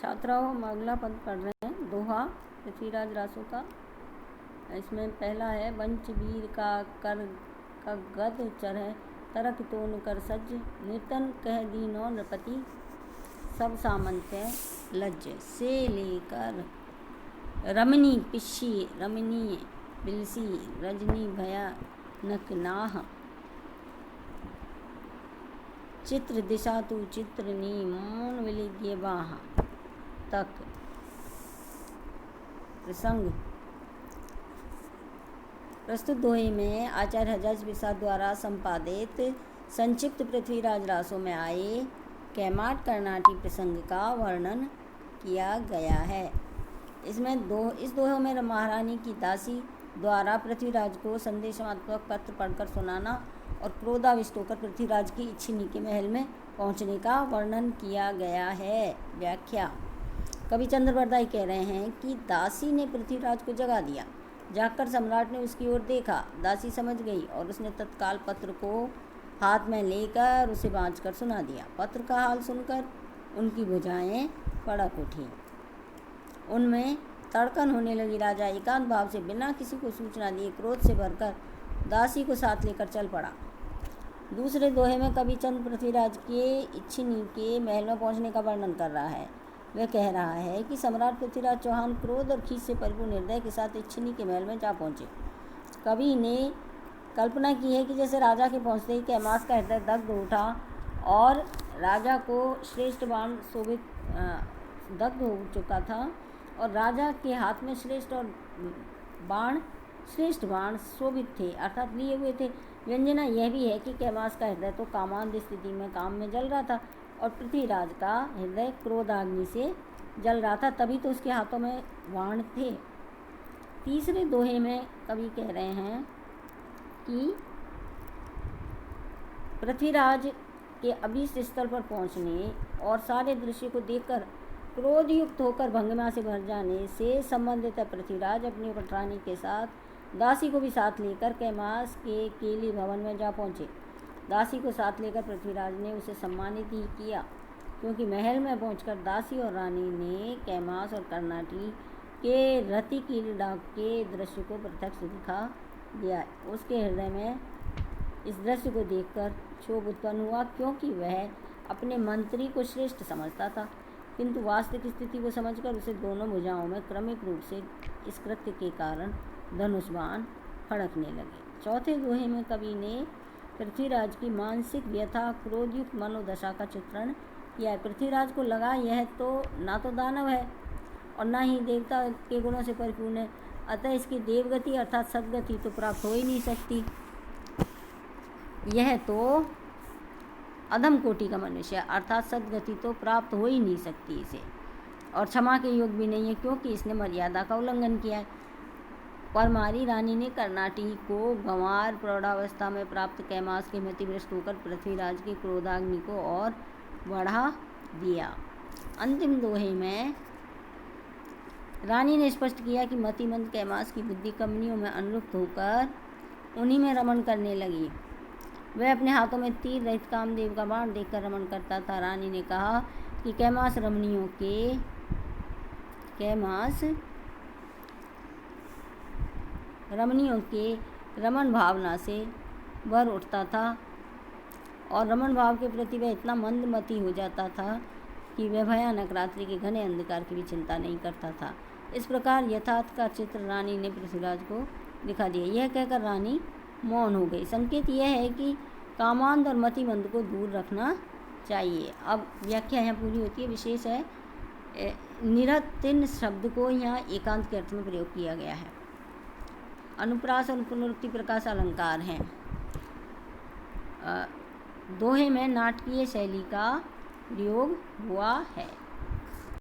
छात्राओं हम अगला पद पढ़ रहे हैं, दोहा पृथ्वीराज रासो का। इसमें पहला है, वंच वीर का कर का गद चरह तरक तोन कर सज्ज निर्तन कह दीनो नृपति सब सामंत लज्ज से लेकर रमणी पिशी रमणी बिलसी रजनी भया नकनाह चित्र दिशा तू चित्रनी मौन विलिग्य बाह तक। प्रसंग। प्रस्तुत दोहे में आचार्य हजरत प्रसाद द्वारा संपादित संक्षिप्त पृथ्वीराज रासों में आए कैमाट कर्नाटी प्रसंग का वर्णन किया गया है। इस दोहे में महारानी की दासी द्वारा पृथ्वीराज को संदेशात्मक पत्र पढ़कर सुनाना और क्रोधाविष्ट होकर पृथ्वीराज की इच्छिनी के महल में पहुंचने का वर्णन किया गया है। व्याख्या। कवि चंद्रवरदाई कह रहे हैं कि दासी ने पृथ्वीराज को जगा दिया। जागकर सम्राट ने उसकी ओर देखा। दासी समझ गई और उसने तत्काल पत्र को हाथ में लेकर उसे बाँचकर सुना दिया। पत्र का हाल सुनकर उनकी भुजाएं फड़क उठी, उनमें तड़कन होने लगी। राजा एकांत भाव से बिना किसी को सूचना दिए क्रोध से भरकर दासी को साथ लेकर चल पड़ा। दूसरे दोहे में कवि चंद पृथ्वीराज के इच्छिनी के महल में पहुंचने का वर्णन कर रहा है। वह कह रहा है कि सम्राट पृथ्वीराज चौहान क्रोध और खींच से परिपूर्ण हृदय के साथ इच्छिनी के महल में जा पहुंचे। कवि ने कल्पना की है कि जैसे राजा के पहुंचते ही कैमास का हृदय दग्ध उठा और राजा को श्रेष्ठ बाण शोभित दग्ध हो चुका था और राजा के हाथ में श्रेष्ठ बाण शोभित थे, अर्थात लिए हुए थे। व्यंजना यह भी है कि कैमास का हृदय तो कामांध स्थिति में काम में जल रहा था और पृथ्वीराज का हृदय क्रोधाग्नि से जल रहा था, तभी तो उसके हाथों में बाण थे। तीसरे दोहे में कवि कह रहे हैं कि पृथ्वीराज के अभीष्ट स्थल पर पहुंचने और सारे दृश्य को देखकर क्रोधयुक्त होकर भंगिमा से भर जाने से संबंधित पृथ्वीराज अपनी पटरानी के साथ दासी को भी साथ लेकर कैमास के केली भवन में जा पहुँचे। दासी को साथ लेकर पृथ्वीराज ने उसे सम्मानित ही किया, क्योंकि महल में पहुंचकर दासी और रानी ने कैमास और कर्नाटी के रति क्रीड़ा के दृश्य को प्रत्यक्ष दिखा दिया। उसके हृदय में इस दृश्य को देखकर क्षोभ उत्पन्न हुआ, क्योंकि वह अपने मंत्री को श्रेष्ठ समझता था, किंतु वास्तविक स्थिति को समझकर उसे दोनों भुजाओं में क्रमिक रूप से इस कृत्य के कारण धनुष बाण फड़कने लगे। चौथे दोहे में कवि ने पृथ्वीराज की मानसिक व्यथा क्रोधयुक्त मनोदशा का चित्रण किया है। पृथ्वीराज को लगा यह तो ना तो दानव है और ना ही देवता के गुणों से परिपूर्ण है, अतः इसकी देवगति अर्थात सद्गति तो प्राप्त हो ही नहीं सकती। यह तो अधम कोटि का मनुष्य अर्थात सद्गति तो प्राप्त हो ही नहीं सकती इसे, और क्षमा के योग भी नहीं है, क्योंकि इसने मर्यादा का उल्लंघन किया है। परमारी रानी ने कर्नाटी को गंवार प्रौढ़ावस्था में प्राप्त कैमास के मतिभ्रष्ट होकर पृथ्वीराज की क्रोधाग्नि को और बढ़ा दिया। अंतिम दोहे में रानी ने स्पष्ट किया कि मतिमंद कैमास की बुद्धि कमनियों में अनुरक्त होकर उन्हीं में रमण करने लगी। वह अपने हाथों में तीर रहित कामदेव का बाण देखकर रमण करता था। रानी ने कहा कि कैमास रमणियों के रमण भावना से भर उठता था और रमण भाव के प्रति वह इतना मंदमती हो जाता था कि वह भयानक रात्रि के घने अंधकार की भी चिंता नहीं करता था। इस प्रकार यथार्थ का चित्र रानी ने पृथ्वीराज को दिखा दिया। यह कहकर रानी मौन हो गई। संकेत यह है कि कामांध और मतिमंद को दूर रखना चाहिए। अब व्याख्या यहाँ पूरी होती है। विशेष है निरतिन शब्द को यहाँ एकांत के अर्थ में प्रयोग किया गया है। अनुप्रास और पुनरुक्ति प्रकाश अलंकार हैं। दोहे में नाटकीय शैली का प्रयोग हुआ है।